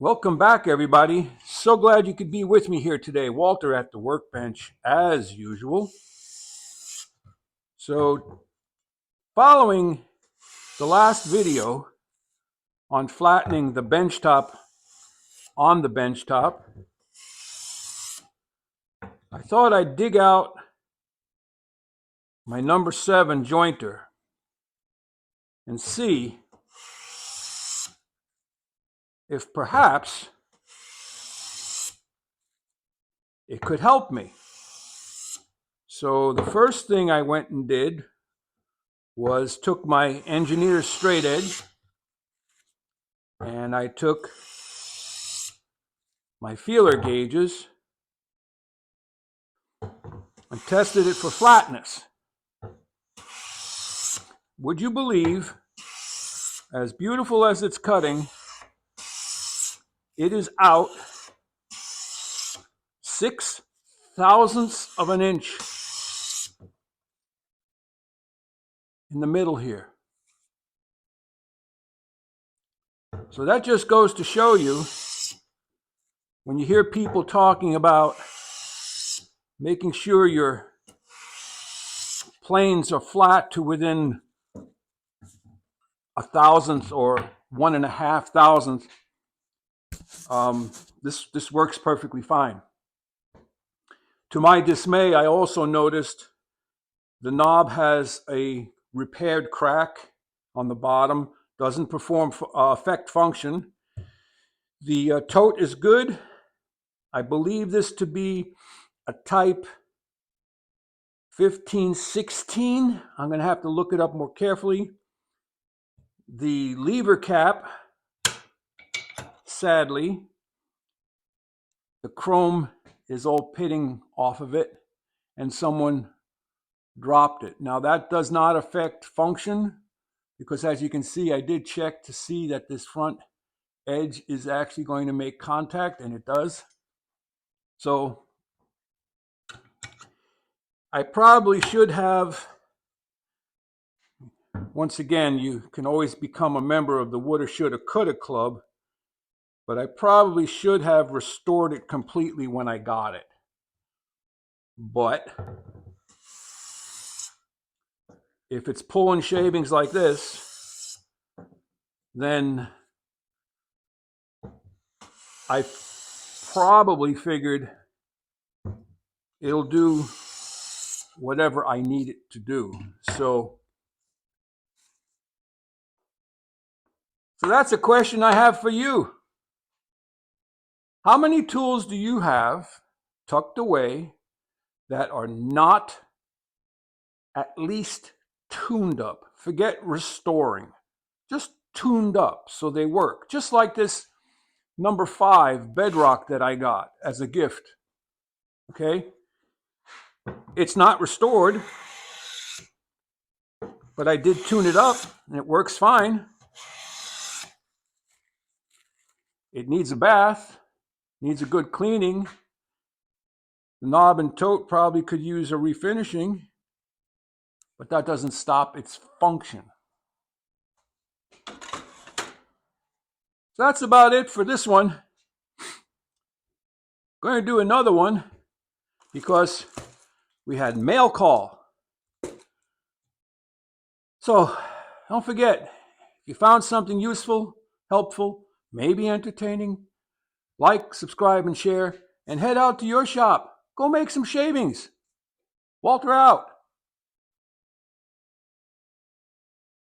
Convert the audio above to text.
Welcome back, everybody. So glad you could be with me here today. Walter at the workbench, as usual. So, following the last video on flattening the bench top on the bench top, I thought I'd dig out my number 7 jointer and see if perhaps it could help me. So the first thing I went and did was took my engineer's straight edge and I took my feeler gauges and tested it for flatness. Would you believe, as beautiful as it's cutting, it is out 6/1000ths of an inch in the middle here. So that just goes to show you, when you hear people talking about making sure your planes are flat to within 1/1000th or 1.5 thousandth, this works perfectly fine. To my dismay, I also noticed the knob has a repaired crack on the bottom, doesn't perform effect function. The tote is good. I believe this to be a type 1516. I'm going to have to look it up more carefully. The lever cap, sadly, the chrome is all pitting off of it, and someone dropped it. Now that does not affect function, because as you can see, I did check to see that this front edge is actually going to make contact, and it does. So I probably should have, once again, you can always become a member of the Woulda, Shoulda, Coulda Club, but I probably should have restored it completely when I got it. But if it's pulling shavings like this, then I probably figured it'll do whatever I need it to do. So that's a question I have for you. How many tools do you have tucked away that are not at least tuned up? Forget restoring, just tuned up so they work. Just like this number 5 bedrock that I got as a gift. Okay? It's not restored, but I did tune it up and it works fine. It needs a bath, needs a good cleaning. The knob and tote probably could use a refinishing, but that doesn't stop its function. So that's about it for this one. I'm going to do another one because we had mail call. So don't forget, if you found something useful, helpful, maybe entertaining, like, subscribe, and share, and head out to your shop. Go make some shavings. Walter out.